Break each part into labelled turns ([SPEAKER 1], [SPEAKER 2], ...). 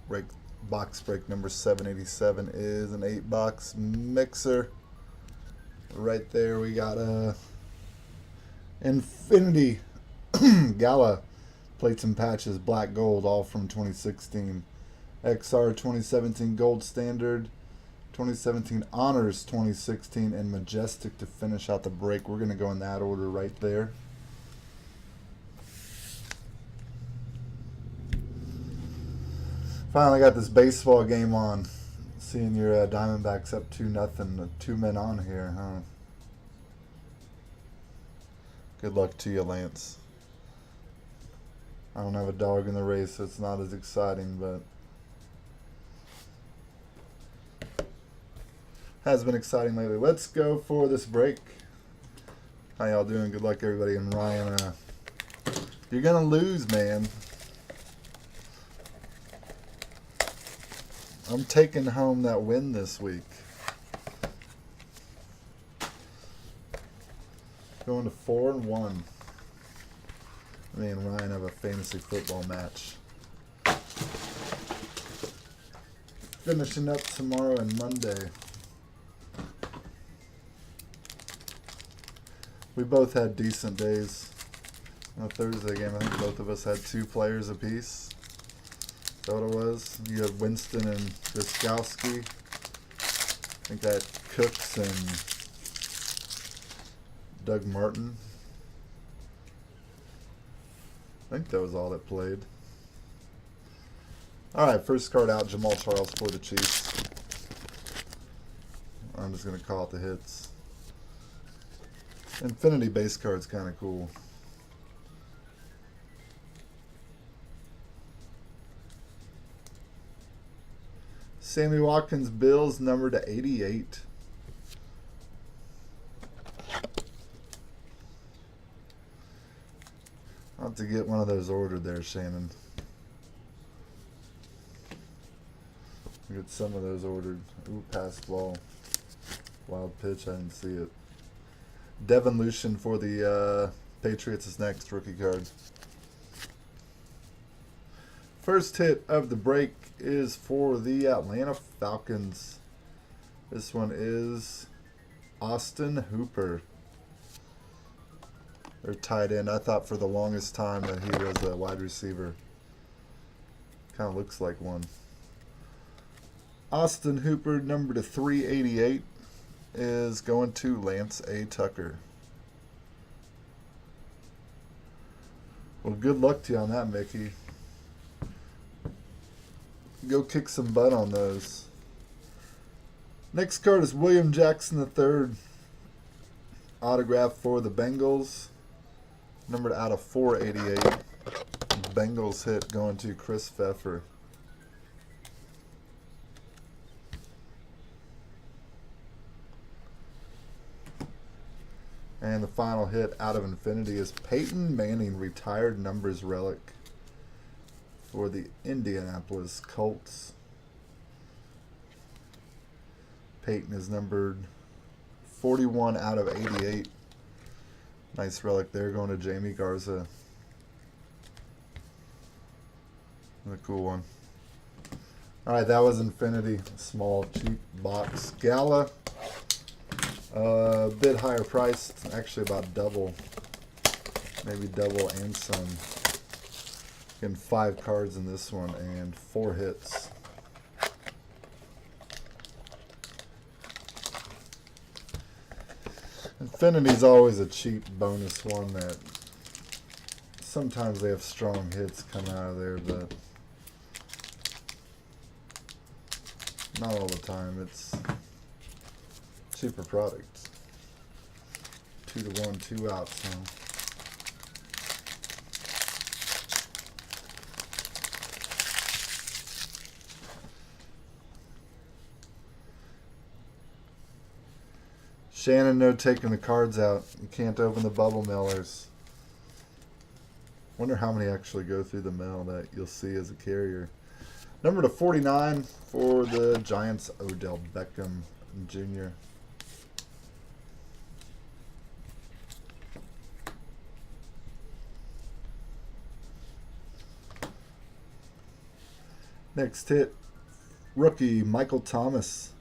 [SPEAKER 1] Break box break number 787 is an 8-box mixer. Right there we got a Infinity Gala plates and patches, black gold, all from 2016. XR 2017 Gold Standard, 2017 Honors 2016, and Majestic to finish out the break. We're going to go in that order right there. Finally got this baseball game on. Seeing your Diamondbacks up 2-0, 2 men on here, huh? Good luck to you, Lance. I don't have a dog in the race, so it's not as exciting, but has been exciting lately. Let's go for this break. How y'all doing? Good luck, everybody. And Ryan, you're gonna lose, man. I'm taking home that win this week. Going to 4-1. Me and Ryan have a fantasy football match. Finishing up tomorrow and Monday. We both had decent days. On the Thursday game, I think both of us had 2 players apiece. Is that what it was? You had Winston and Wiskowski. I think I had Cooks and Doug Martin. I think that was all that played. Alright, first card out, Jamal Charles for the Chiefs. I'm just going to call it the hits. Infinity base card's kind of cool. Sammy Watkins, Bills, number to 88. I'll have to get one of those ordered there, Shannon. Get some of those ordered. Ooh, pass ball. Wild pitch, I didn't see it. Devin Lucian for the Patriots is next, rookie card. First hit of the break is for the Atlanta Falcons. This one is Austin Hooper. They're tight end. I thought for the longest time that he was a wide receiver. Kind of looks like one. Austin Hooper, number to 388, is going to Lance A. Tucker. Well, good luck to you on that, Mickey. Go kick some butt on those. Next card is William Jackson III. Autograph for the Bengals. Numbered out of 488. Bengals hit going to Chris Pfeffer. And the final hit out of Infinity is Peyton Manning, retired numbers relic for the Indianapolis Colts. Peyton is numbered 41 out of 88. Nice relic there going to Jamie Garza. A cool one. Alright, that was Infinity. Small, cheap box. Gala. A bit higher priced. Actually about double. Maybe double and some. Getting 5 cards in this one and 4 hits. Infinity's always a cheap bonus one that sometimes they have strong hits come out of there, but not all the time. It's cheaper product. 2-1, 2 outs. So. Shannon, no taking the cards out. You can't open the bubble mailers. Wonder how many actually go through the mail that you'll see as a carrier. Number to 49 for the Giants, Odell Beckham Jr. Next hit, rookie Michael Thomas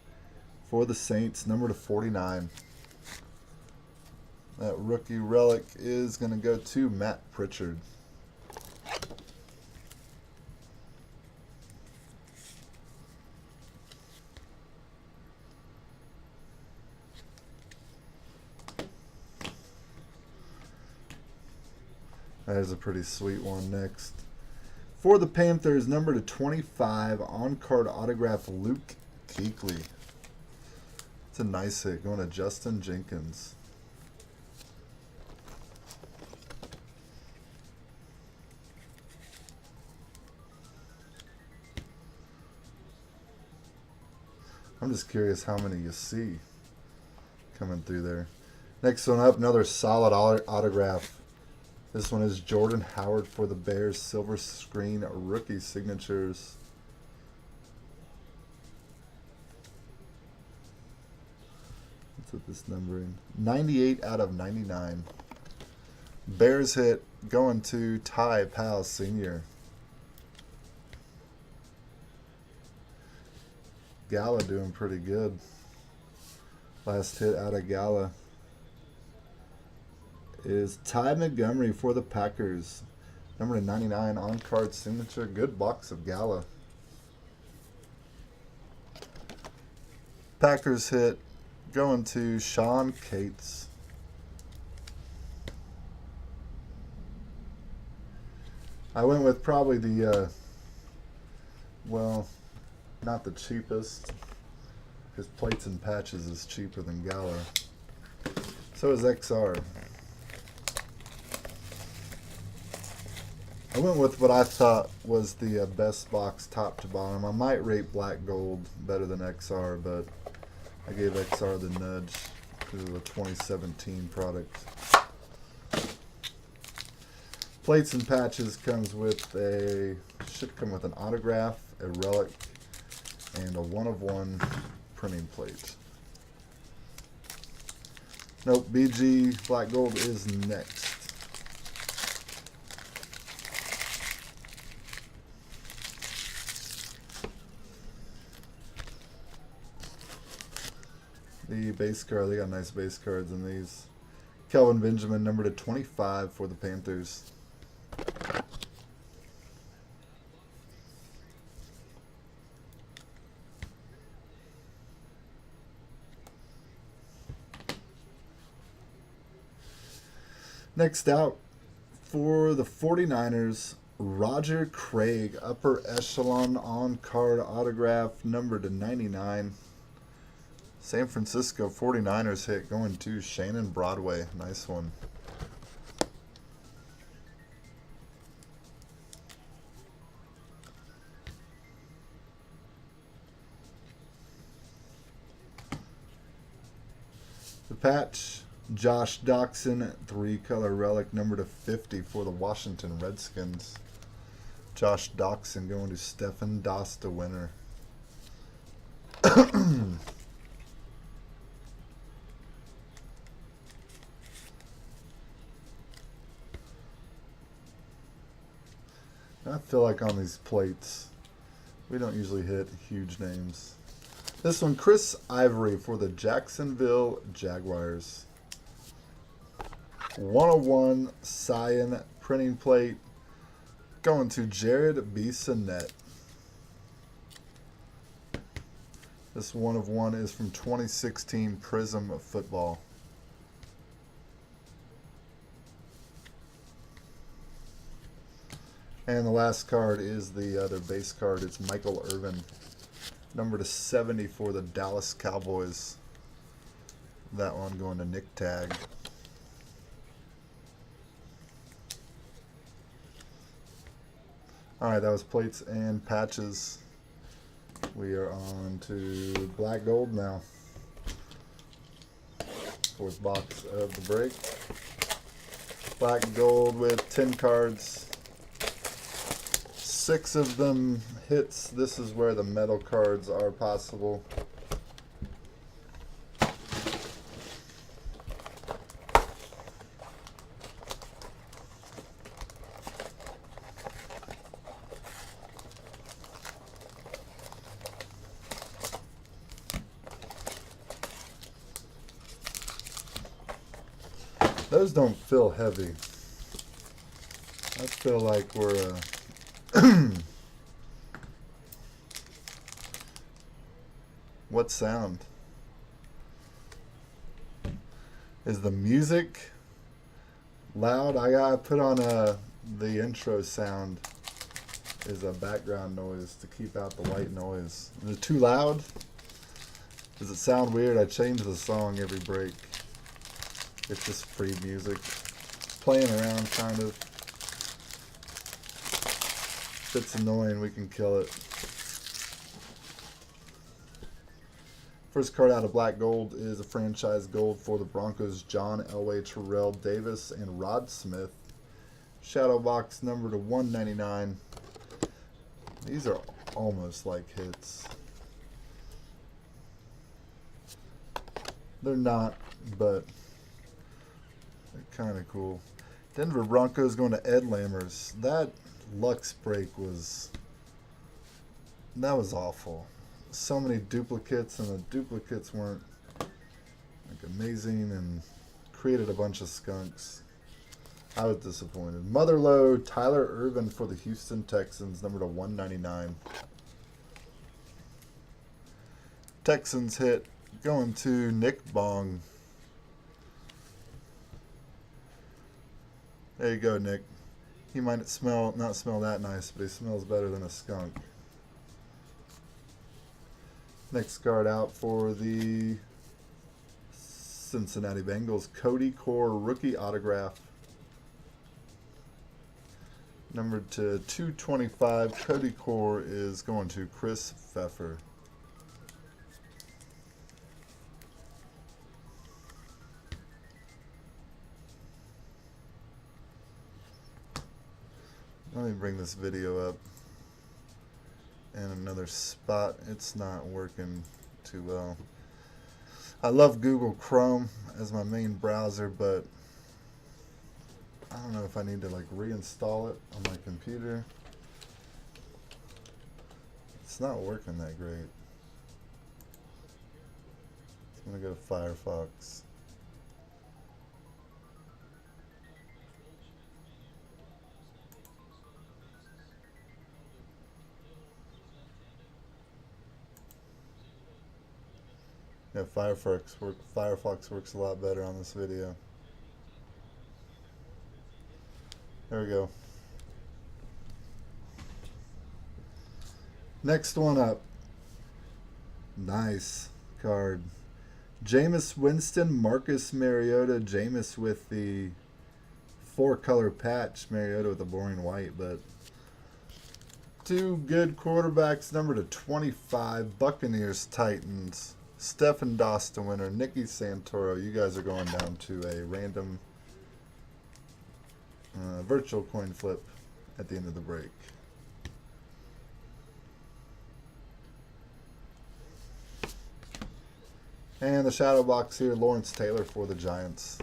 [SPEAKER 1] for the Saints, number /49. That rookie relic is going to go to Matt Pritchard. That is a pretty sweet one. Next, for the Panthers, number /25, on-card autograph, Luke Kuechly. It's a nice hit going to Justin Jenkins. I'm just curious how many you see coming through there. Next one up, another solid autograph. This one is Jordan Howard for the Bears, silver screen rookie signatures. Let's put this number in. 98 out of 99. Bears hit going to Ty Powell Sr. Gala doing pretty good. Last hit out of Gala is Ty Montgomery for the Packers. Number /99 on-card signature. Good box of Gala. Packers hit going to Sean Cates. I went with probably the, well, not the cheapest, because plates and patches is cheaper than Gala. So is XR. I went with what I thought was the best box top to bottom. I might rate Black Gold better than XR, but I gave XR the nudge because of the 2017 product. Plates and patches comes with should come with an autograph, a relic, and a 1/1 printing plate. Nope, BG Black Gold is next. The base card, they got nice base cards in these. Kelvin Benjamin, number /25 for the Panthers. Next out, for the 49ers, Roger Craig, upper echelon on-card autograph, number /99. San Francisco 49ers hit going to Shannon Broadway. Nice one. The patch, Josh Doxson, 3-color relic, number /50 for the Washington Redskins. Josh Doxson going to Stephen Dosta winner. I feel like on these plates, we don't usually hit huge names. This one, Chris Ivory for the Jacksonville Jaguars. 1/1 Cyan printing plate going to Jared Bissonette. This 1/1 is from 2016 Prism of Football. And the last card is the other base card. It's Michael Irvin, number /70 for the Dallas Cowboys. That one going to Nick Tag. Alright, that was plates and patches. We are on to Black Gold now. Fourth box of the break. Black Gold with 10 cards. 6 of them hits. This is where the metal cards are possible. Those don't feel heavy. I feel like we're what sound? Is the music loud? I gotta put on the intro sound is a background noise to keep out the white noise. Is it too loud? Does it sound weird? I change the song every break. It's just free music. Playing around, kind of. If it's annoying, we can kill it. First card out of Black Gold is a franchise gold for the Broncos, John Elway, Terrell Davis, and Rod Smith. Shadow box number to 199. These are almost like hits. They're not, but they're kind of cool. Denver Broncos going to Ed Lammers. That Lux break was awful. So many duplicates, and the duplicates weren't like amazing, and created a bunch of skunks. I was disappointed. Motherload, Tyler Irvin for the Houston Texans, number to 199. Texans hit going to Nick Bong. There you go, Nick. He might not smell that nice, but he smells better than a skunk. Next card out for the Cincinnati Bengals, Cody Core rookie autograph. Numbered to 225, Cody Core is going to Chris Pfeffer. Let me bring this video up in another spot. It's not working too well. I love Google Chrome as my main browser, but I don't know if I need to like reinstall it on my computer. It's not working that great. I'm gonna go to Firefox. Yeah, Firefox works a lot better on this video. There we go. Next one up. Nice card. Jameis Winston, Marcus Mariota. Jameis with the 4-color patch. Mariota with the boring white, but two good quarterbacks. Number to 25, Buccaneers, Titans. Stephen Doss the winner. Nicky Santoro. You guys are going down to a random virtual coin flip at the end of the break. And the shadow box here, Lawrence Taylor for the Giants.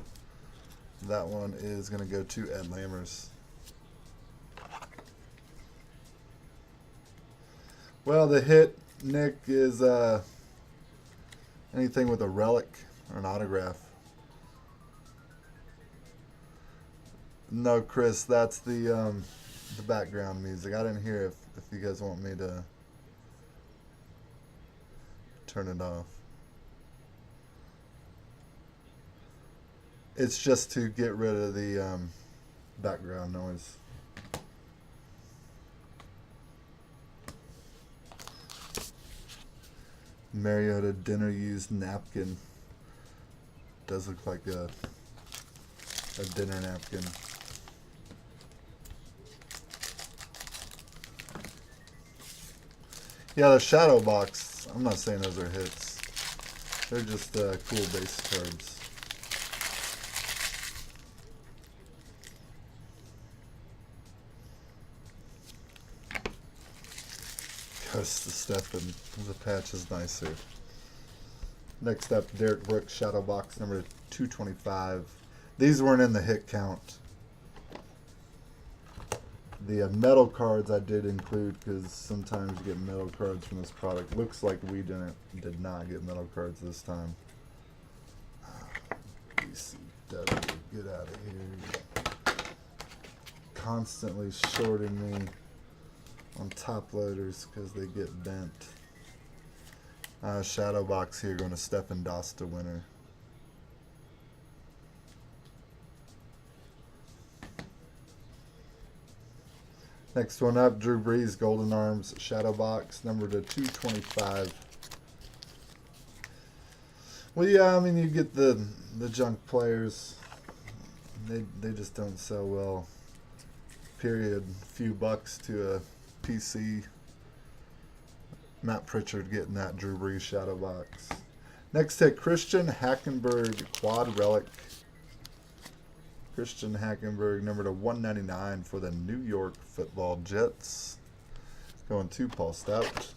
[SPEAKER 1] That one is going to go to Ed Lammers. Well, the hit, Nick, is anything with a relic or an autograph. No, Chris, that's the background music. I didn't hear if you guys want me to turn it off. It's just to get rid of the background noise. Mariota dinner used napkin. Does look like a dinner napkin. Yeah, the shadow box, I'm not saying those are hits. They're just cool base cards. Goes to Stephen. The patch is nicer. Next up, Derek Brooks, shadow box number 225. These weren't in the hit count. The metal cards I did include because sometimes you get metal cards from this product. Looks like we did not get metal cards this time. BCW. Get out of here. Constantly shorting me on top loaders because they get bent. Shadow box here going to Stefan Dosta winner. Next one up, Drew Brees, Golden Arms, Shadow Box, number to 225. Well, yeah, I mean, you get the junk players. They just don't sell well. Period. Few bucks to a PC. Matt Pritchard getting that Drew Brees Shadow Box. Next hit, Christian Hackenberg, Quad Relic. Christian Hackenberg, number to 199 for the New York Football Jets. Going to Paul Stout.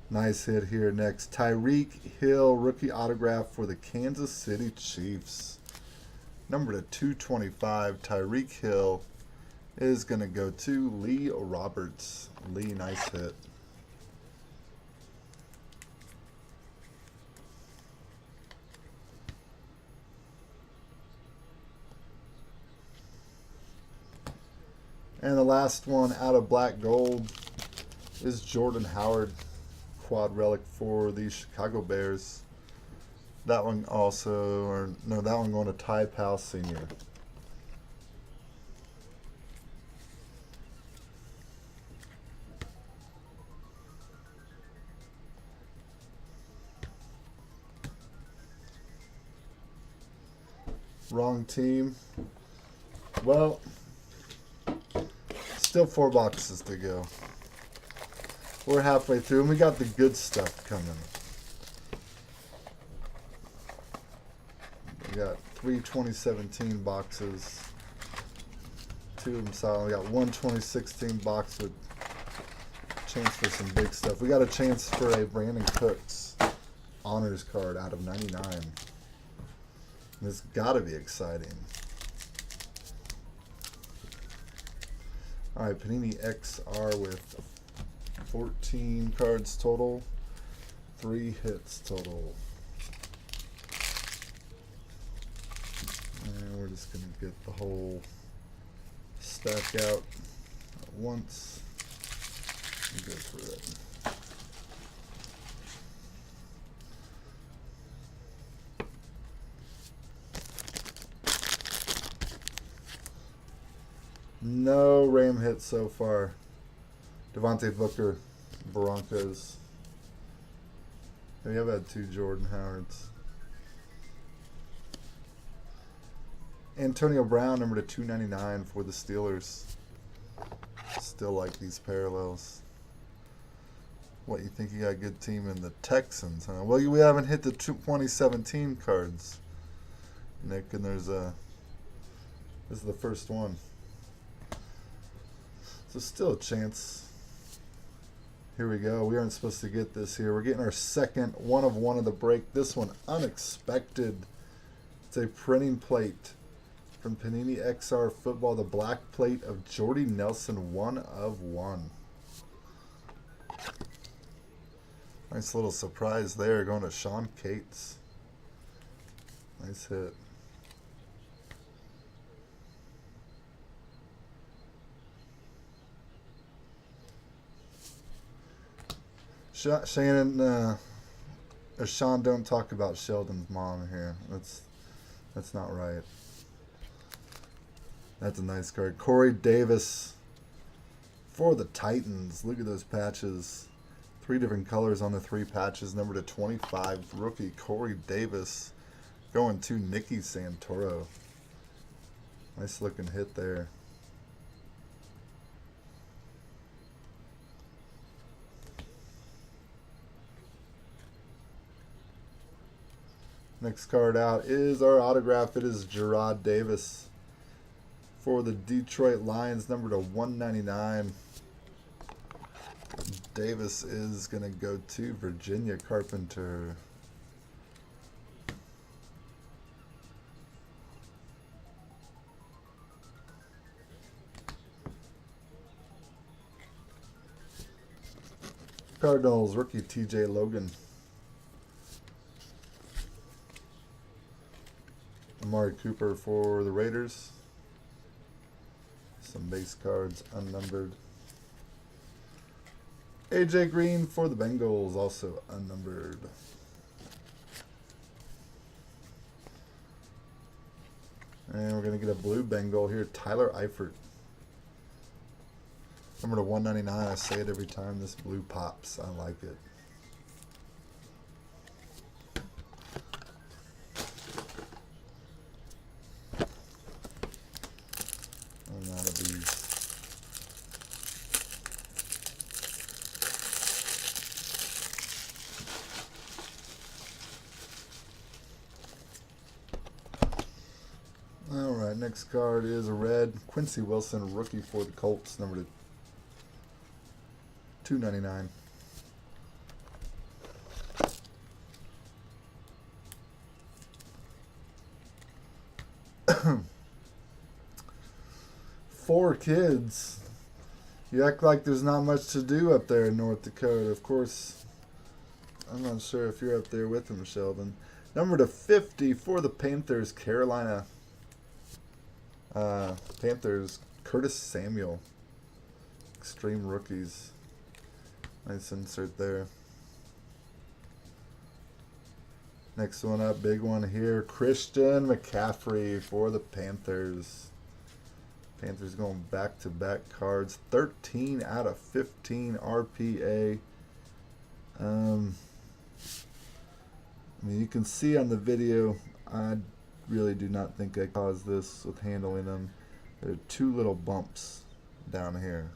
[SPEAKER 1] Nice hit here next. Tyreek Hill, rookie autograph for the Kansas City Chiefs. Number to 225, Tyreek Hill is going to go to Lee Roberts. Lee, nice hit. And the last one out of black gold is Jordan Howard, quad relic for the Chicago Bears. That one also, or no, that one going to Ty Powell Sr. Wrong team. Well, still 4 boxes to go. We're halfway through, and we got the good stuff coming. We got 3 2017 boxes. 2 of them solid. We got 1 2016 box with chance for some big stuff. We got a chance for a Brandon Cooks honors card out of 99. This got to be exciting. All right, Panini XR with 14 cards total, 3 hits total. And we're just going to get the whole stack out at once and go through it. No Ram hits so far. Devontae Booker, Broncos. We have had 2 Jordan Howards. Antonio Brown, number to 299 for the Steelers. Still like these parallels. What, you think you got a good team in the Texans, huh? Well, we haven't hit the 2017 cards, Nick, and this is the first one. So still a chance. Here we go. We aren't supposed to get this here. We're getting our second 1 of 1 of the break. This one unexpected. It's a printing plate from Panini XR Football. The black plate of Jordy Nelson, 1 of 1. Nice little surprise there going to Sean Cates. Nice hit. Shannon, or Sean, don't talk about Sheldon's mom here. That's not right. That's a nice card. Corey Davis for the Titans. Look at those patches. 3 different colors on the 3 patches. Number to 25, rookie Corey Davis going to Nicky Santoro. Nice looking hit there. Next card out is our autograph. It is Gerard Davis for the Detroit Lions, number to 199. Davis is going to go to Virginia Carpenter. Cardinals rookie TJ Logan. Amari Cooper for the Raiders. Some base cards unnumbered. AJ Green for the Bengals, also unnumbered. And we're going to get a blue Bengal here, Tyler Eifert. Number to 199. I say it every time this blue pops. I like it. I'm out of these. All right, next card is a red Quincy Wilson rookie for the Colts, number to 299. Four kids. You act like there's not much to do up there in North Dakota. Of course, I'm not sure if you're up there with them, Sheldon. Number to 50 for the Panthers, Carolina. Panthers, Curtis Samuel. Extreme rookies. Nice insert there. Next one up, big one here. Christian McCaffrey for the Panthers. Panthers going back-to-back cards. 13 out of 15 RPA. I mean, you can see on the video, I really do not think I caused this with handling them. There are two little bumps down here.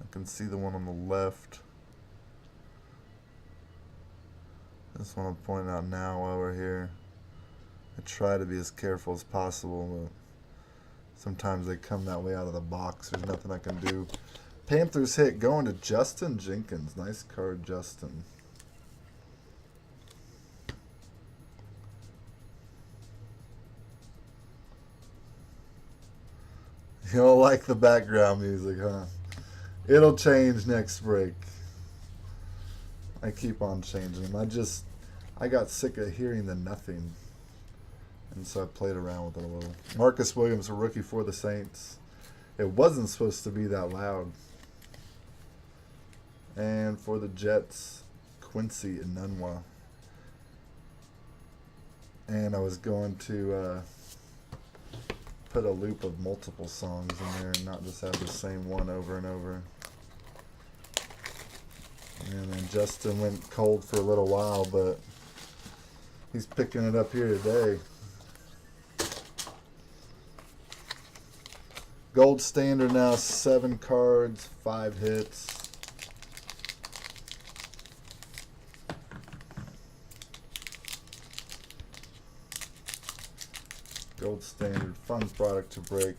[SPEAKER 1] I can see the one on the left. This one I'm pointing out now while we're here. I try to be as careful as possible, but sometimes they come that way out of the box. There's nothing I can do. Panthers hit going to Justin Jenkins. Nice card, Justin. You don't like the background music, huh? It'll change next break. I keep on changing them. I got sick of hearing the nothing. And so I played around with it a little. Marcus Williams, a rookie for the Saints. It wasn't supposed to be that loud. And for the Jets, Quincy Enunwa. And I was going to put a loop of multiple songs in there and not just have the same one over and over. And then Justin went cold for a little while, but he's picking it up here today. Gold standard now, 7 cards, 5 hits. Gold standard, fun product to break.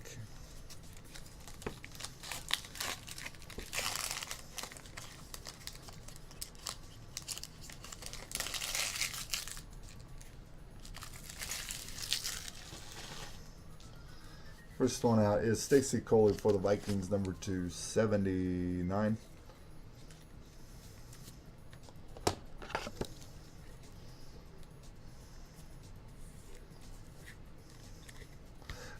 [SPEAKER 1] First one out is Stacy Coley for the Vikings, number 279.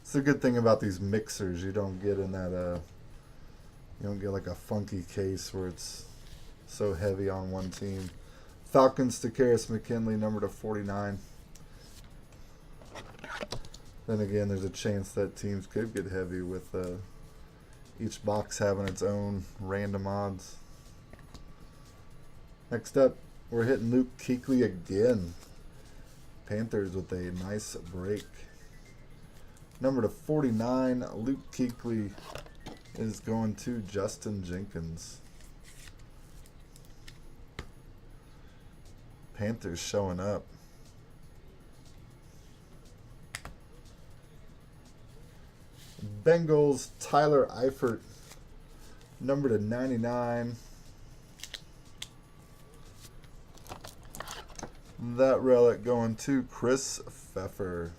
[SPEAKER 1] It's the good thing about these mixers. You don't get in that, you don't get like a funky case where it's so heavy on one team. Falcons to Karis McKinley, number to 49. Then again, there's a chance that teams could get heavy with each box having its own random odds. Next up, we're hitting Luke Kuechly again. Panthers with a nice break. Number to 49, Luke Kuechly is going to Justin Jenkins. Panthers showing up. Bengals, Tyler Eifert, number to 99. That relic going to Chris Pfeffer.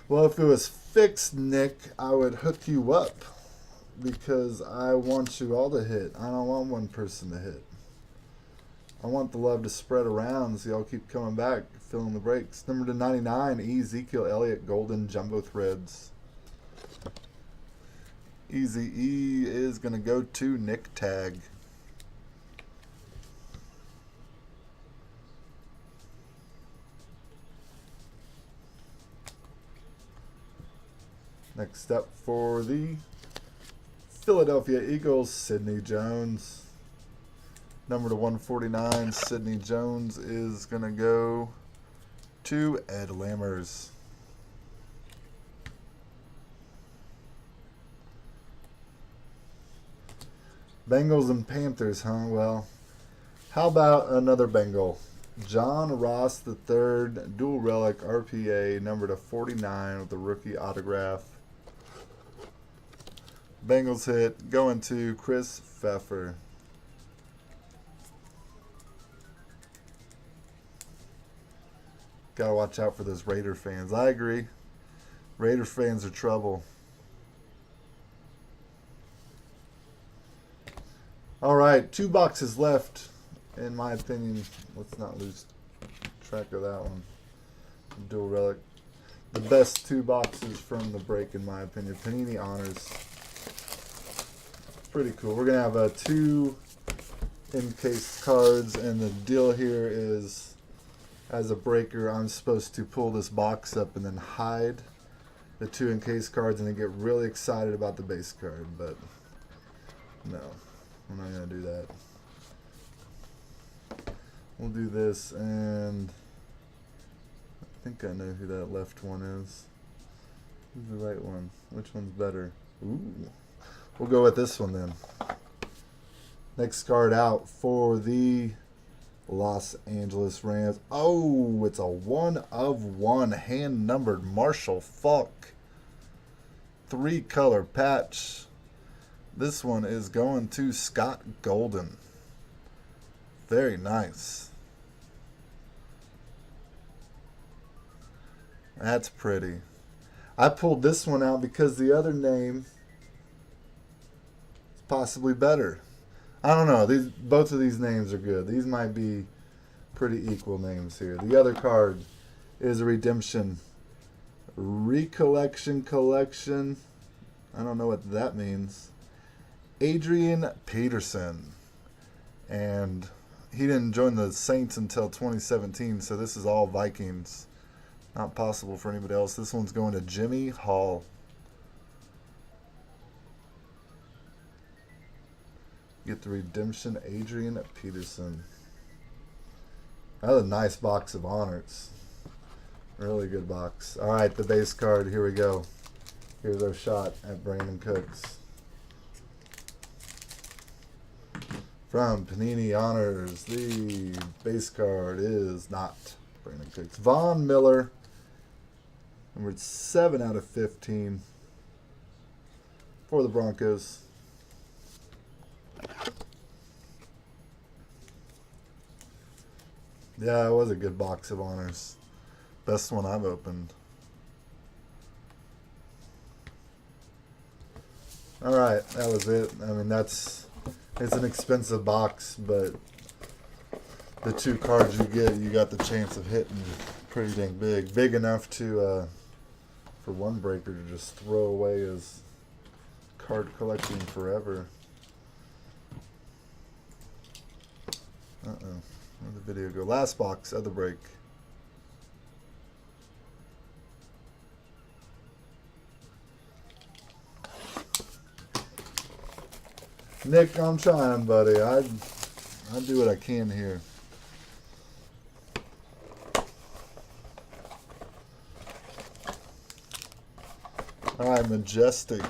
[SPEAKER 1] Well, if it was fixed, Nick, I would hook you up because I want you all to hit. I don't want one person to hit. I want the love to spread around so y'all keep coming back, filling the breaks. Number to 99, Ezekiel Elliott, Golden Jumbo Threads. Easy E is going to go to Nick Tag. Next up for the Philadelphia Eagles, Sidney Jones. Number to 149, Sidney Jones is going to go to Ed Lammers. Bengals and Panthers, huh? Well, how about another Bengal? John Ross III, dual relic RPA, number to 49 with the rookie autograph. Bengals hit going to Chris Pfeffer. Gotta watch out for those Raider fans. I agree. Raider fans are trouble. All right, 2 boxes left, in my opinion. Let's not lose track of that one. Dual relic. The best 2 boxes from the break, in my opinion. Panini Honors. Pretty cool. We're going to have 2 encased cards, and the deal here is, as a breaker, I'm supposed to pull this box up and then hide the 2 encased cards and then get really excited about the base card, but no. I'm not going to do that. We'll do this, and I think I know who that left one is. Who's the right one? Which one's better? Ooh. We'll go with this one then. Next card out for the Los Angeles Rams. Oh, it's a 1/1 hand-numbered Marshall Faulk. 3-color patch. This one is going to Scott Golden. Very nice. That's pretty. I pulled this one out because the other name is possibly better. I don't know. Both of these names are good. These might be pretty equal names here. The other card is a Redemption Recollection Collection. I don't know what that means. Adrian Peterson. And he didn't join the Saints until 2017, so this is all Vikings. Not possible for anybody else. This one's going to Jimmy Hall. Get the Redemption Adrian Peterson. Another nice box of honors. Really good box. All right, the base card. Here we go. Here's our shot at Brandon Cooks. From Panini Honors, the base card is not Brandon Cooks. Von Miller, numbered 7/15 for the Broncos. Yeah, it was a good box of honors. Best one I've opened. All right, that was it. I mean, it's an expensive box, but the 2 cards you get, you got the chance of hitting pretty dang big. Big enough to, for one breaker to just throw away his card collection forever. Uh-oh. Where'd the video go? Last box of the break. Nick, I'm trying, buddy. I do what I can here. All right, Majestic.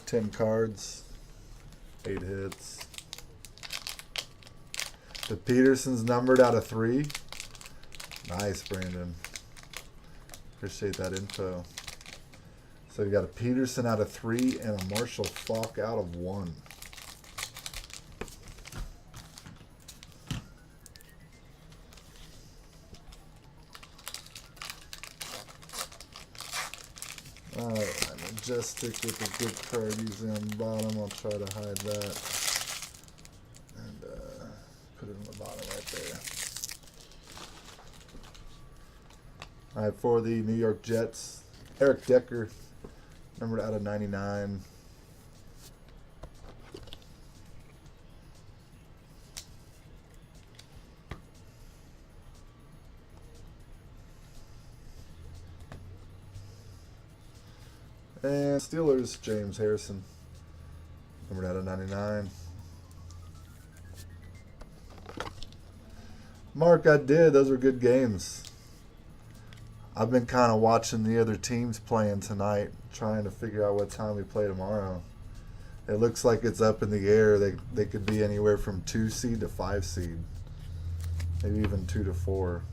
[SPEAKER 1] 10 cards. 8 hits. The Peterson's numbered out of 3. Nice, Brandon. Appreciate that info. So you got a Peterson out of 3 and a Marshall Faulk out of 1. Majestic with the good card usually on the bottom. I'll try to hide that. And put it on the bottom right there. Alright, for the New York Jets, Eric Decker, numbered out of 99. And Steelers, James Harrison, numbered out of 99. Mark, I did. Those were good games. I've been kind of watching the other teams playing tonight, trying to figure out what time we play tomorrow. It looks like it's up in the air. They could be anywhere from 2 seed to 5 seed, maybe even 2 to 4.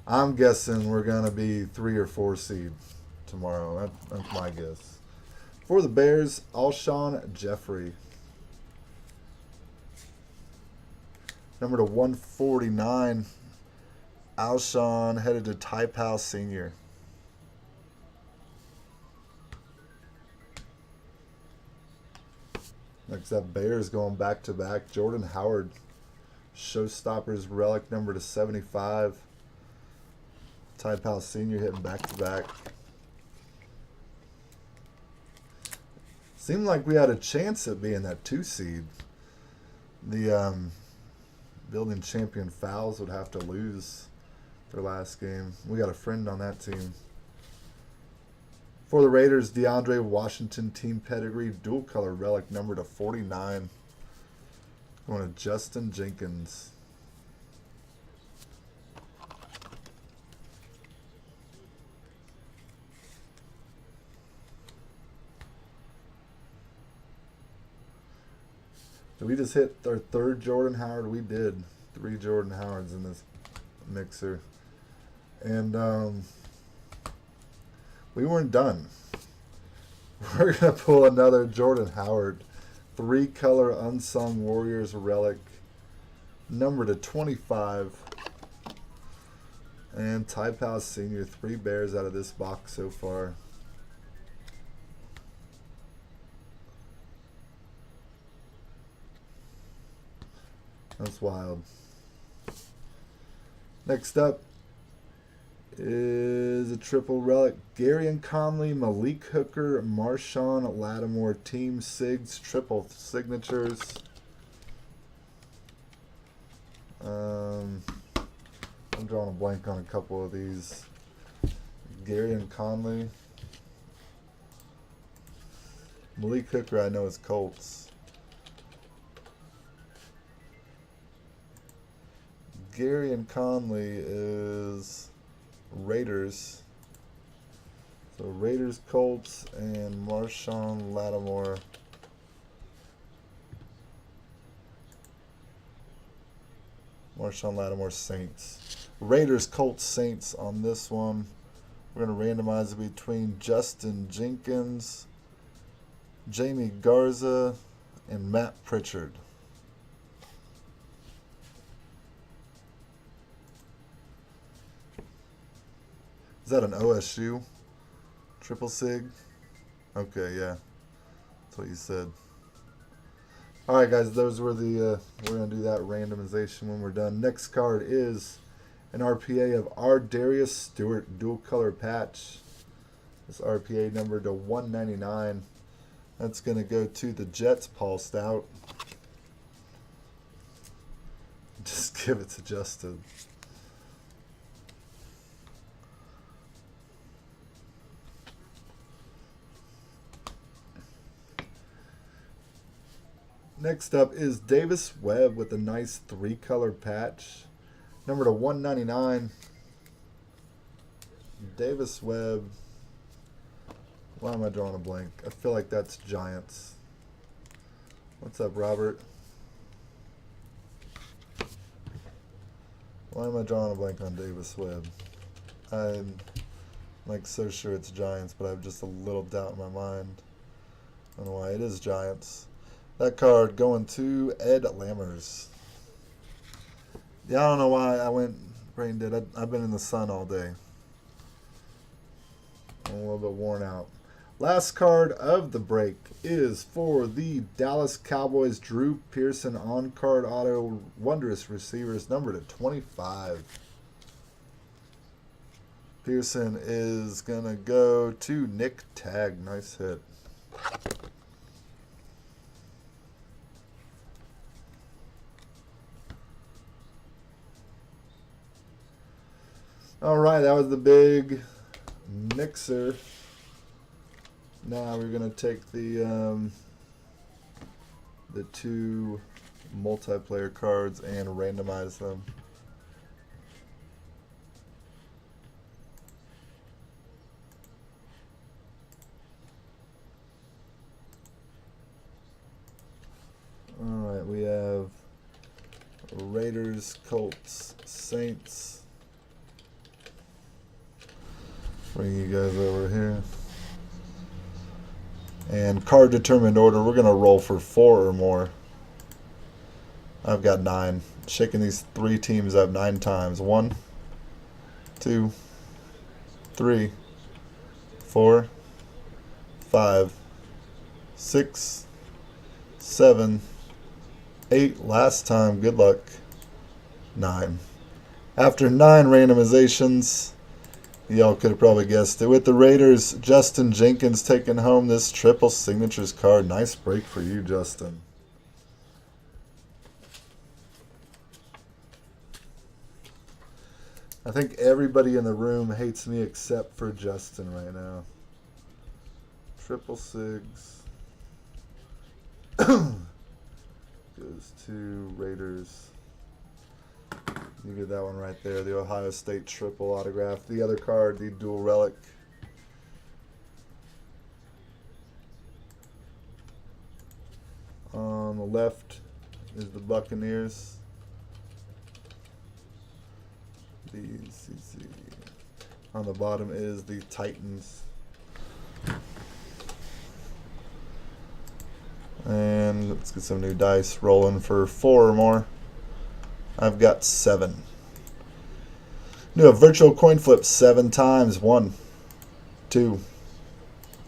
[SPEAKER 1] I'm guessing we're gonna be 3 or 4 seed tomorrow. That's my guess. For the Bears, Alshon Jeffrey, number to 149. Alshon headed to Ty Powell Sr. Next up, Bears going back to back. Jordan Howard, Showstoppers relic number to 75. Ty Powell Sr. hitting back to back. Seemed like we had a chance at being that 2 seed. The building champion Fowls would have to lose their last game. We got a friend on that team. For the Raiders, DeAndre Washington team pedigree dual color relic number to 49. Going to Justin Jenkins. Did we just hit our 3rd Jordan Howard? We did. 3 Jordan Howards in this mixer. And we weren't done. We're going to pull another Jordan Howard 3-color Unsung Warriors relic number to 25. And Ty Powell Sr. 3 Bears out of this box so far. That's wild. Next up is a triple relic. Gary Conley, Malik Hooker, Marshawn Lattimore, Team Sigs, triple signatures. I'm drawing a blank on a couple of these. Gary Conley. Malik Hooker, I know is Colts. Gary Conley is Raiders. So Raiders, Colts, and Marshawn Lattimore. Marshawn Lattimore, Saints. Raiders, Colts, Saints on this one. We're going to randomize it between Justin Jenkins, Jamie Garza, and Matt Pritchard. Is that an OSU triple sig? Okay, yeah. That's what you said. Alright guys, those were the, we're going to do that randomization when we're done. Next card is an RPA of R. Darius Stewart dual color patch. This RPA number to 199. That's going to go to the Jets, Paul Stout. Just give it to Justin. Next up is Davis Webb with a nice 3-color patch. Number to 199. Davis Webb. Why am I drawing a blank? I feel like that's Giants. What's up, Robert? Why am I drawing a blank on Davis Webb? I'm like so sure it's Giants, but I have just a little doubt in my mind. I don't know why. It is Giants. That card going to Ed Lammers. Yeah, I don't know why I went brain dead. I've been in the sun all day. I'm a little bit worn out. Last card of the break is for the Dallas Cowboys, Drew Pearson on-card auto wondrous receivers number to 25. Pearson is going to go to Nick Tagg. Nice hit. All right, that was the big mixer. Now we're going to take the 2 multiplayer cards and randomize them. All right, we have Raiders, Colts, Saints. Bring you guys over here. And card determined order, we're going to roll for 4 or more. I've got 9. Shaking these 3 teams up 9 times. 1, 2, 3, 4, 5, 6, 7, 8. Last time. Good luck. 9. After 9 randomizations, y'all could have probably guessed it. With the Raiders, Justin Jenkins taking home this triple signatures card. Nice break for you, Justin. I think everybody in the room hates me except for Justin right now. Triple Sigs. Goes to Raiders. You get that one right there. The Ohio State triple autograph. The other card, the dual relic. On the left is the Buccaneers. BCC. On the bottom is the Titans. And let's get some new dice rolling for 4 or more. I've got 7. Do a virtual coin flip 7 times. 1, 2,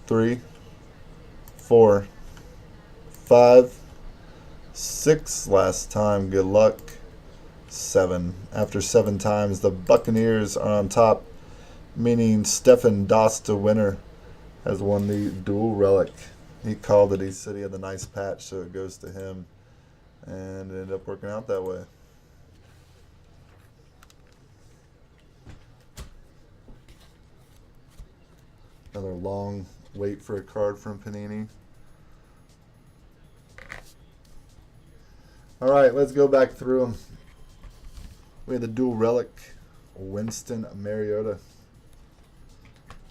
[SPEAKER 1] 3, 4, 5, 6. Last time. Good luck. 7. After 7 times, the Buccaneers are on top, meaning Stephen Doss, the winner, has won the dual relic. He called it. He said he had the nice patch, so it goes to him. And it ended up working out that way. Another long wait for a card from Panini. All right, let's go back through them. We had the dual relic, Winston Mariota.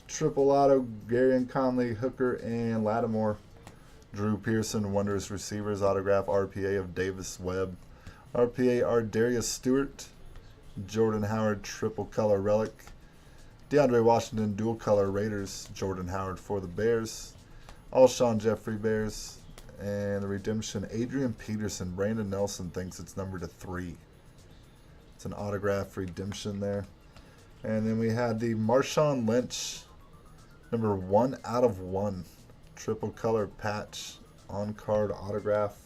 [SPEAKER 1] Triple auto, Garion Conley, Hooker, and Lattimore. Drew Pearson, wondrous receivers, autograph RPA of Davis Webb. RPA are Darius Stewart, Jordan Howard, triple color relic. DeAndre Washington, dual color Raiders, Jordan Howard for the Bears. Alshon Jeffrey Bears. And the redemption, Adrian Peterson. Brandon Nelson thinks it's numbered to 3. It's an autograph redemption there. And then we had the Marshawn Lynch, number 1/1. Triple color patch on card autograph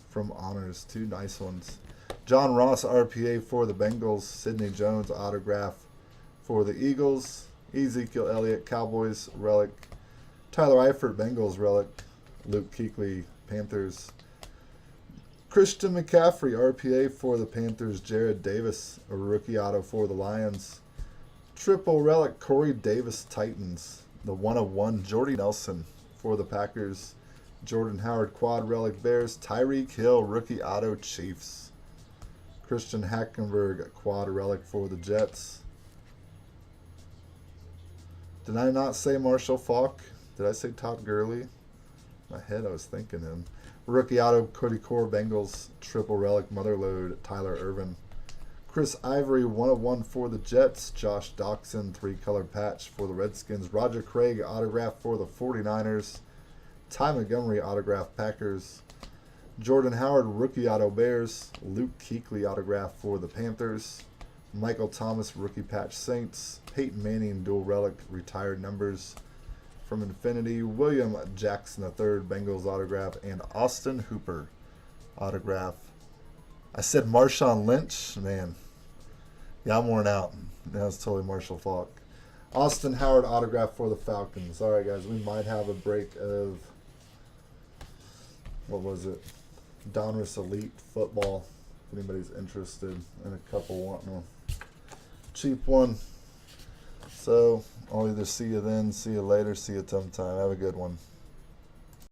[SPEAKER 1] from Honors. 2 nice ones. John Ross RPA for the Bengals. Sidney Jones autograph for the Eagles. Ezekiel Elliott Cowboys relic. Tyler Eifert Bengals relic. Luke Kuechly Panthers. Christian McCaffrey RPA for the Panthers. Jared Davis a rookie auto for the Lions. Triple relic Corey Davis Titans. The 1/1 Jordy Nelson for the Packers. Jordan Howard quad relic Bears. Tyreek Hill rookie auto Chiefs. Christian Hackenberg quad relic for the Jets. Did I not say Marshall Faulk? Did I say Todd Gurley? In my head I was thinking him. Rookie auto Cody Core Bengals. Triple relic Motherlode Tyler Irvin. Chris Ivory 1/1 for the Jets. Josh Doxson 3-color patch for the Redskins. Roger Craig autograph for the 49ers. Ty Montgomery autograph Packers. Jordan Howard rookie auto Bears. Luke Kuechly autograph for the Panthers. Michael Thomas rookie patch Saints. Peyton Manning dual relic retired numbers from Infinity, William Jackson III, Bengals autograph, and Austin Hooper autograph. I said Marshawn Lynch. Man, yeah, I'm worn out. That was totally Marshall Faulk. Austin Howard autograph for the Falcons. All right, guys, we might have a break of, what was it? Donruss Elite Football. If anybody's interested in a couple wanting a cheap one. So I'll either see you then, see you later, see you sometime. Have a good one.